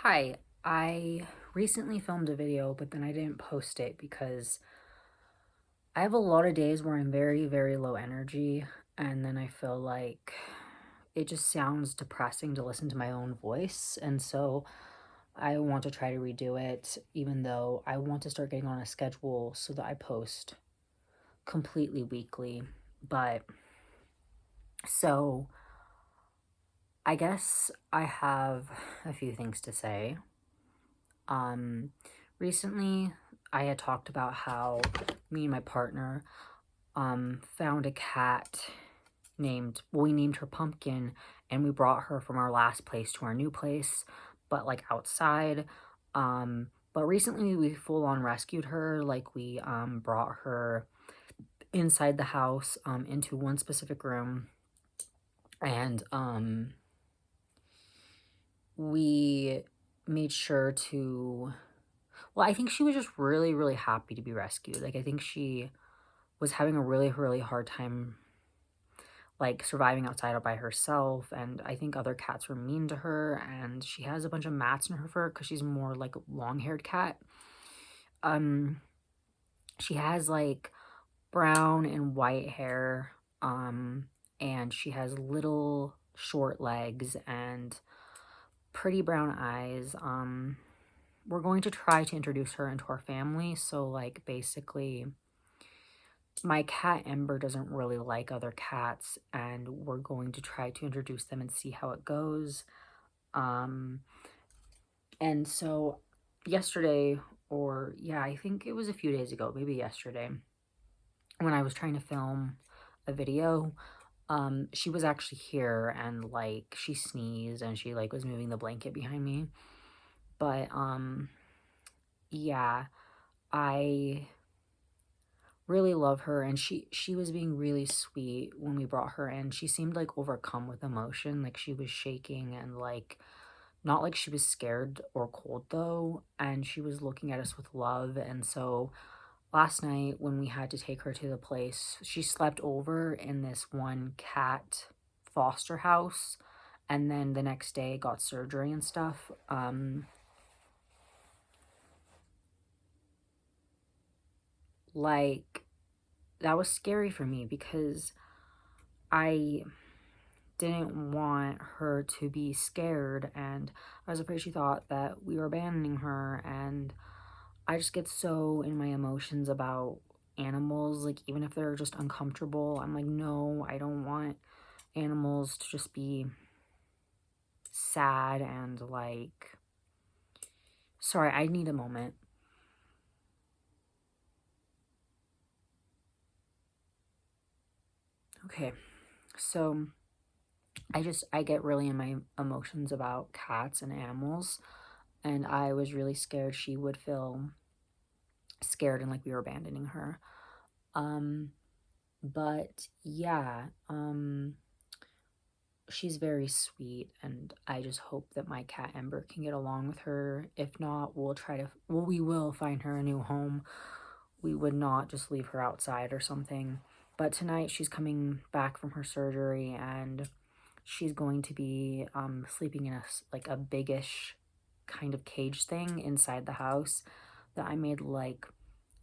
Hi, I recently filmed a video, but then I didn't post it because I have a lot of days where I'm very, very low energy, and then I feel like it just sounds depressing to listen to my own voice. And so I want to try to redo it, even though I want to start getting on a schedule so that I post completely weekly. But so I guess I have a few things to say. Um, Recently I had talked about how me and my partner found a cat we named her Pumpkin, and we brought her from our last place to our new place, but like outside. But recently we full on rescued her, like we brought her inside the house into one specific room, and we made sure to well, I think she was just really, really happy to be rescued. Like, I think she was having a really, really hard time, like, surviving outside all by herself, and I think other cats were mean to her, and she has a bunch of mats in her fur because she's more like a long-haired cat. Um, she has, like, brown and white hair, and she has little short legs and pretty brown eyes. We're going to try to introduce her into our family, so, like, basically my cat Ember doesn't really like other cats, and we're going to try to introduce them and see how it goes. Um, and so yesterday, or yeah, I think it was a few days ago, maybe yesterday, when I was trying to film a video, she was actually here and like she sneezed and she like was moving the blanket behind me. But yeah, I really love her, and she was being really sweet when we brought her in. She seemed like overcome with emotion, like she was shaking and like not like she was scared or cold though, and she was looking at us with love. And so last night when we had to take her to the place, she slept over in this one cat foster house, and then the next day got surgery and stuff. Like that was scary for me because I didn't want her to be scared, and I was afraid she thought that we were abandoning her. And I just get so in my emotions about animals, like even if they're just uncomfortable, I'm like, no, I don't want animals to just be sad and like, sorry, I need a moment. Okay, so I get really in my emotions about cats and animals, and I was really scared she would feel scared and like we were abandoning her. Um, but yeah, she's very sweet, and I just hope that my cat Ember can get along with her. If not, we will find her a new home. We would not just leave her outside or something. But tonight she's coming back from her surgery, and she's going to be sleeping in like a biggish kind of cage thing inside the house that I made like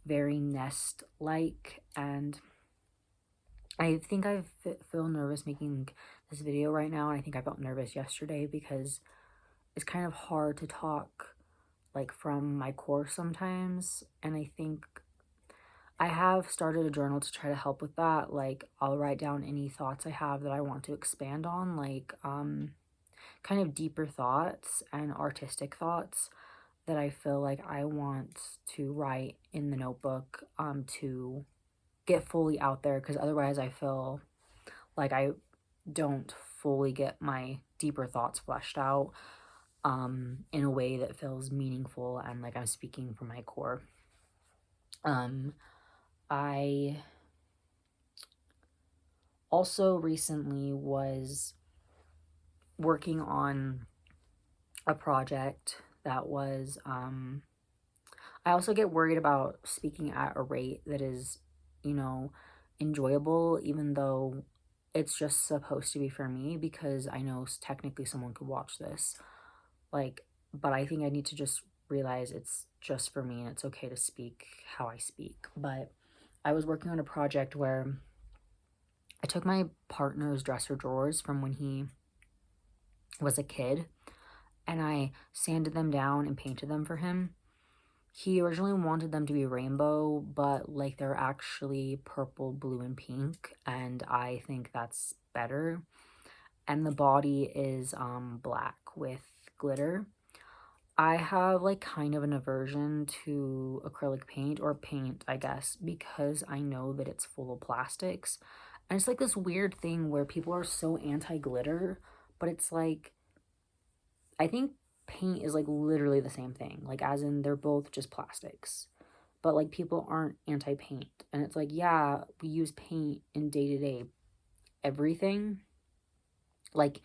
very nest like. And I think feel nervous making this video right now, and I think I felt nervous yesterday because it's kind of hard to talk like from my core sometimes. And I think I have started a journal to try to help with that. Like I'll write down any thoughts I have that I want to expand on, like kind of deeper thoughts and artistic thoughts that I feel like I want to write in the notebook to get fully out there, because otherwise I feel like I don't fully get my deeper thoughts fleshed out in a way that feels meaningful and like I'm speaking from my core. Um, I also recently was working on a project that was, I also get worried about speaking at a rate that is, you know, enjoyable, even though it's just supposed to be for me, because I know technically someone could watch this. Like, but I think I need to just realize it's just for me and it's okay to speak how I speak. But I was working on a project where I took my partner's dresser drawers from when he was a kid and I sanded them down and painted them for him. He originally wanted them to be rainbow, but like they're actually purple, blue, and pink, and I think that's better. And the body is black with glitter. I have like kind of an aversion to acrylic paint or paint, I guess, because I know that it's full of plastics. And it's like this weird thing where people are so anti-glitter, but it's like I think paint is like literally the same thing. Like as in they're both just plastics. But like people aren't anti-paint. And it's like, yeah, we use paint in day-to-day everything. Like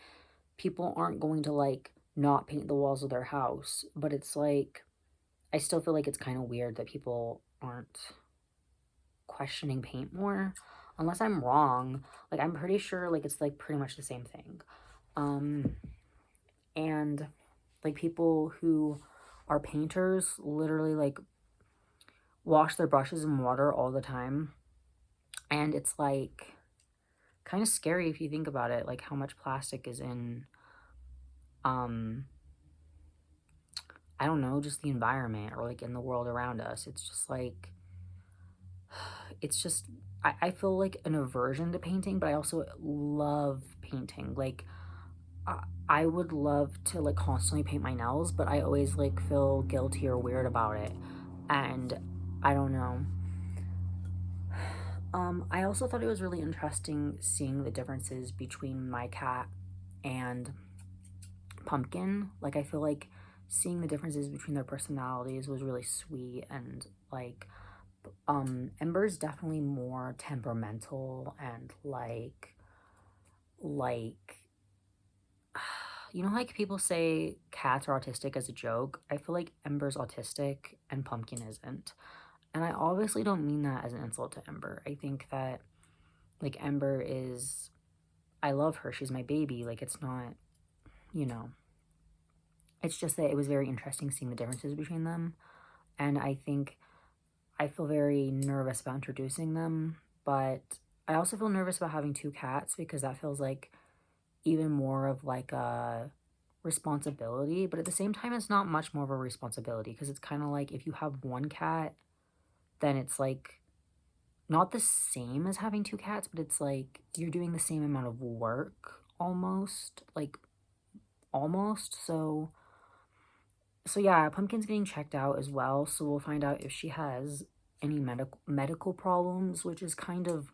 people aren't going to like not paint the walls of their house, but it's like I still feel like it's kind of weird that people aren't questioning paint more. Unless I'm wrong. Like I'm pretty sure like it's like pretty much the same thing. Um and like people who are painters literally like wash their brushes in water all the time. And it's like kind of scary if you think about it, like how much plastic is in um I don't know, just the environment or like in the world around us. It's just like it's just I feel like an aversion to painting, but I also love painting. Like I would love to like constantly paint my nails, but I always like feel guilty or weird about it. And I don't know. I also thought it was really interesting seeing the differences between my cat and Pumpkin. Like I feel like seeing the differences between their personalities was really sweet and like Ember's definitely more temperamental and like you know like people say cats are autistic as a joke. I feel like Ember's autistic and Pumpkin isn't. And I obviously don't mean that as an insult to Ember. I think that like Ember is I love her. She's my baby. Like it's not, you know, it's just that it was very interesting seeing the differences between them. And I think I feel very nervous about introducing them, but I also feel nervous about having two cats because that feels like even more of like a responsibility, but at the same time it's not much more of a responsibility because it's kind of like if you have one cat, then it's like not the same as having two cats, but it's like you're doing the same amount of work almost, like almost. So yeah, Pumpkin's getting checked out as well, so we'll find out if she has any medical problems, which is kind of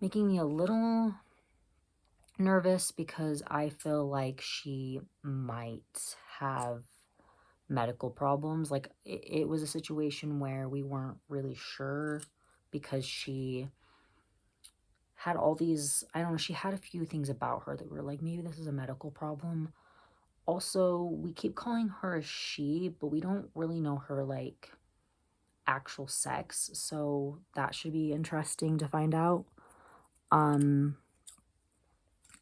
making me a little nervous because I feel like she might have medical problems. Like it was a situation where we weren't really sure because she had all these, I don't know, she had a few things about her that were like, maybe this is a medical problem. Also, we keep calling her a she, but we don't really know her like actual sex, so that should be interesting to find out. Um,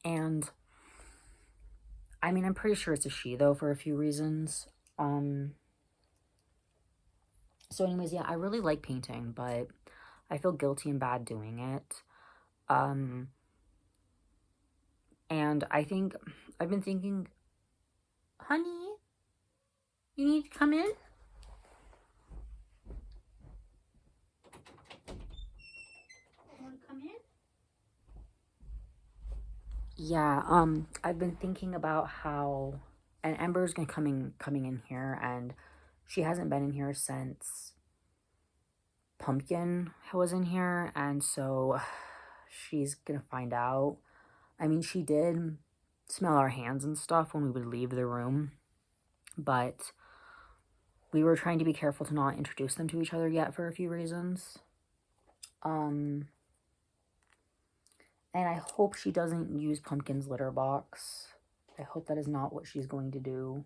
and I mean, I'm pretty sure it's a she though for a few reasons. Um, so anyways, yeah, I really like painting, but I feel guilty and bad doing it. Um, and I think I've been thinking, honey, you need to come in. Want to come in? Yeah, I've been thinking about how, and Ember's gonna coming in here, and she hasn't been in here since Pumpkin was in here, and so she's gonna find out. I mean, she did smell our hands and stuff when we would leave the room, but we were trying to be careful to not introduce them to each other yet for a few reasons. Um, and I hope she doesn't use Pumpkin's litter box. I hope that is not what she's going to do.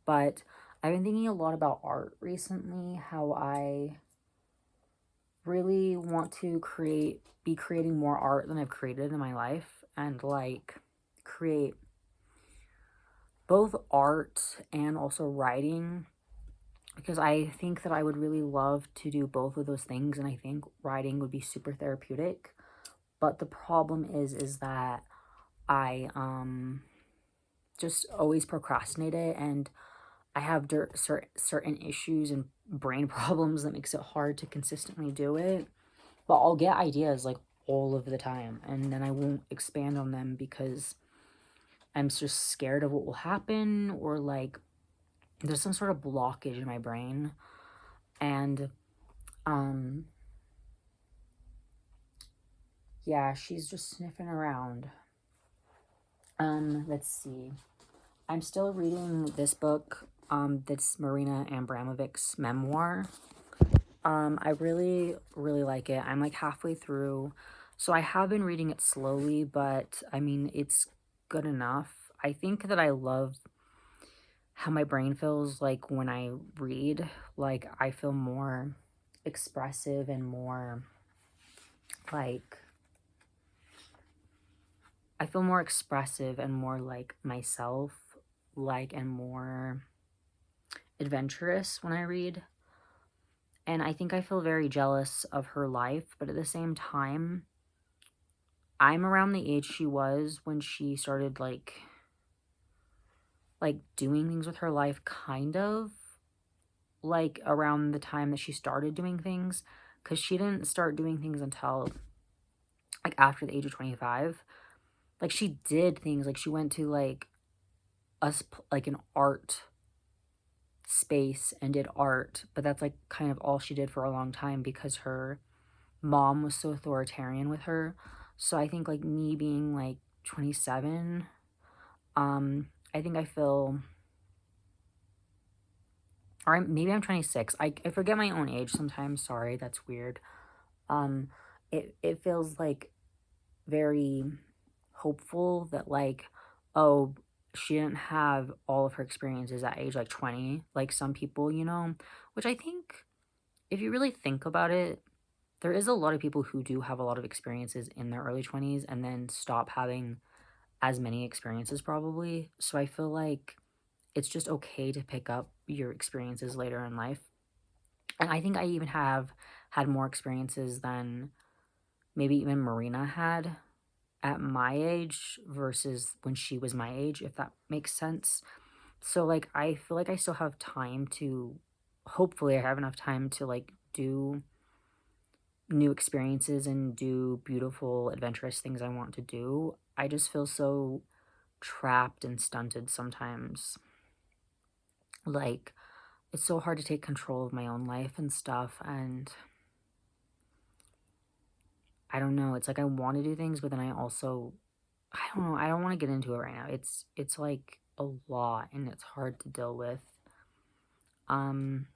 But I've been thinking a lot about art recently, how I really want to be creating more art than I've created in my life and like create both art and also writing, because I think that I would really love to do both of those things, and I think writing would be super therapeutic. But the problem is that I just always procrastinate it, and I have certain issues and brain problems that makes it hard to consistently do it. But I'll get ideas like all of the time, and then I won't expand on them because I'm just scared of what will happen, or like there's some sort of blockage in my brain. And um yeah, she's just sniffing around. Let's see. I'm still reading this book, that's Marina Abramovic's memoir. I really, really like it. I'm like halfway through. So I have been reading it slowly, but I mean, it's good enough. I think that I love how my brain feels like when I read. Like, I feel more expressive and more like, I feel more expressive and more like myself, like, and more adventurous when I read. And I think I feel very jealous of her life, but at the same time, I'm around the age she was when she started like doing things with her life, kind of like around the time that she started doing things, cuz she didn't start doing things until like after the age of 25. Like, she did things, like she went to like like an art space and did art, but that's like kind of all she did for a long time because her mom was so authoritarian with her. So I think like me being like 27, I think I feel, or maybe I'm 26. I forget my own age sometimes. Sorry, that's weird. Um, it feels like very hopeful that like, oh, she didn't have all of her experiences at age like 20, like some people, which I think if you really think about it, there is a lot of people who do have a lot of experiences in their early 20s and then stop having as many experiences probably. So I feel like it's just okay to pick up your experiences later in life. And I think I even have had more experiences than maybe even Marina had at my age versus when she was my age, if that makes sense. So like I feel like I still have time to, hopefully I have enough time to like do new experiences and do beautiful adventurous things I want to do. I just feel so trapped and stunted sometimes. Like, it's so hard to take control of my own life and stuff, and I don't know, it's like I want to do things, but then I also, I don't know, I don't want to get into it right now. It's like a lot and it's hard to deal with. Um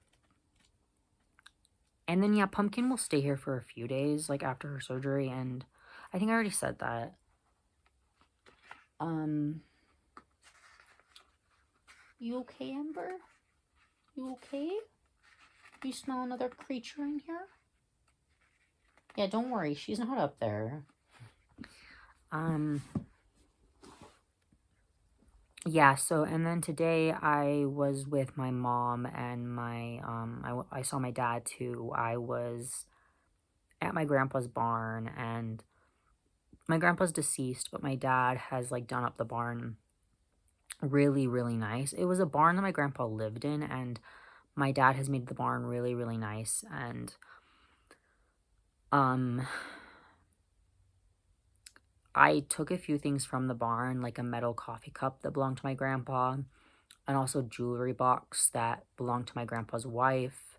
and then yeah, Pumpkin will stay here for a few days like after her surgery, and I think I already said that. Um you okay, Ember? You okay? You smell another creature in here? Yeah, don't worry, she's not up there. Um Yeah, so and then today I was with my mom and I saw my dad too. I was at my grandpa's barn, and my grandpa's deceased, but my dad has like done up the barn really, really nice. It was a barn that my grandpa lived in, and my dad has made the barn really, really nice. And um I took a few things from the barn, like a metal coffee cup that belonged to my grandpa, and also jewelry box that belonged to my grandpa's wife.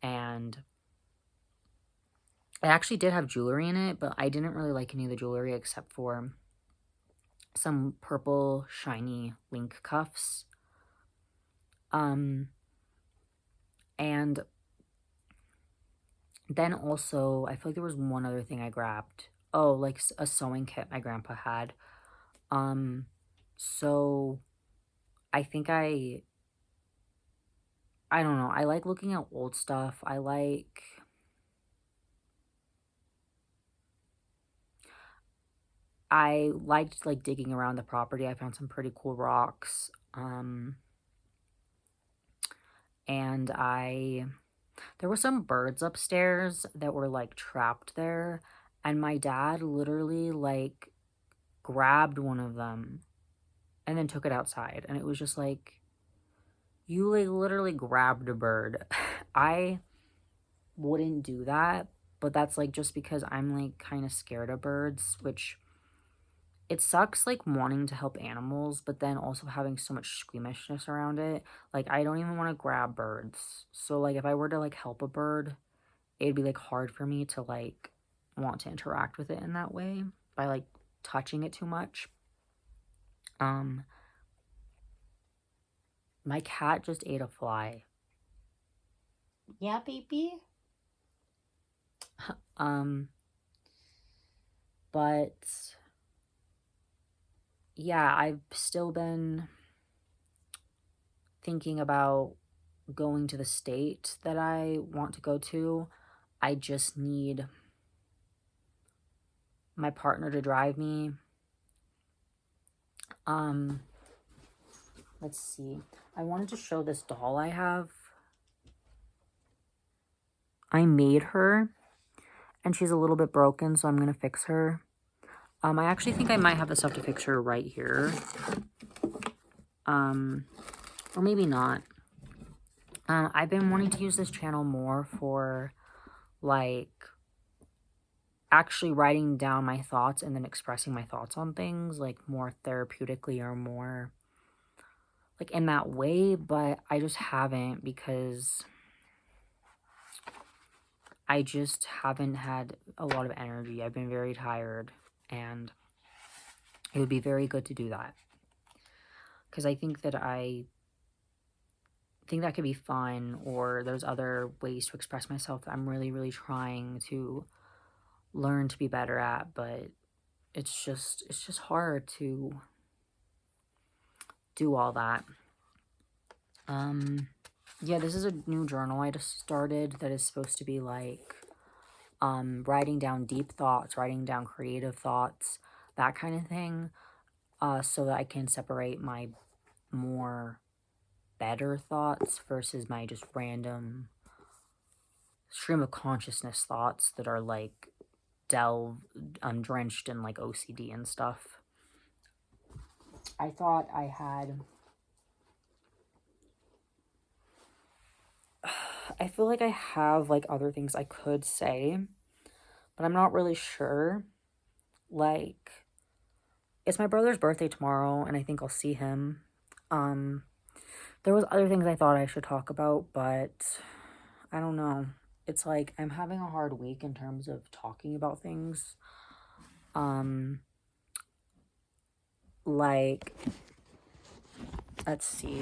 And it actually did have jewelry in it, but I didn't really like any of the jewelry except for some purple shiny link cuffs. Um and then also I feel like there was one other thing I grabbed. Oh, like a sewing kit my grandpa had. Um so I think I don't know. I like looking at old stuff. I liked, like, digging around the property. I found some pretty cool rocks, and I there were some birds upstairs that were, like, trapped there, and my dad literally, like, grabbed one of them and then took it outside, and it was just like, "You, like, literally grabbed a bird." I wouldn't do that, but that's, like, just because I'm, like, kinda scared of birds, which it sucks, like, wanting to help animals, but then also having so much squeamishness around it. Like, I don't even wanna grab birds. So, like, if I were to, like, help a bird, it'd be, like, hard for me to, like, want to interact with it in that way by, like, touching it too much. Um, my cat just ate a fly. Yeah, baby. Um, but yeah, I've still been thinking about going to the state that I want to go to. I just need my partner to drive me. Um, let's see. I wanted to show this doll I have. I made her, and she's a little bit broken, so I'm gonna fix her. I actually think I might have the stuff to fix her right here. Um, or maybe not. I've been wanting to use this channel more for, like, actually writing down my thoughts and then expressing my thoughts on things, like, more therapeutically or more, like, in that way, but I just haven't because I just haven't had a lot of energy. I've been very tired, and it would be very good to do that. Because I think that could be fun, or there's other ways to express myself that I'm really, really trying to learn to be better at, but it's just hard to do all that. Yeah, this is a new journal I just started that is supposed to be like writing down deep thoughts, writing down creative thoughts, that kind of thing, so that I can separate my more better thoughts versus my just random stream of consciousness thoughts that are like drenched in like OCD and stuff. I thought I had I feel like I have like other things I could say, but I'm not really sure. Like, it's my brother's birthday tomorrow, and I think I'll see him. Um, there was other things I thought I should talk about, but I don't know. It's like I'm having a hard week in terms of talking about things. Um, like, let's see.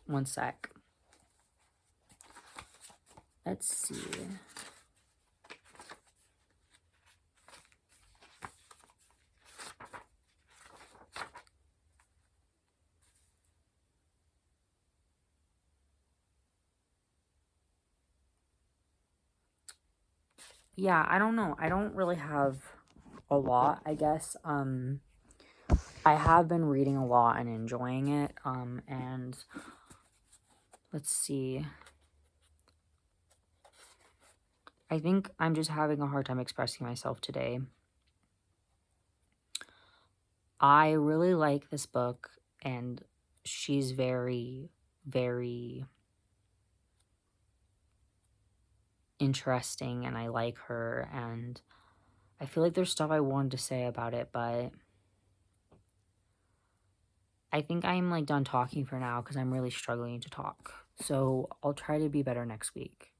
One sec. Let's see. Yeah, I don't know. I don't really have a lot, I guess. I have been reading a lot and enjoying it. And let's see. I think I'm just having a hard time expressing myself today. I really like this book, and she's very, very interesting, and I like her, and I feel like there's stuff I wanted to say about it, but I think I'm like done talking for now because I'm really struggling to talk. So I'll try to be better next week.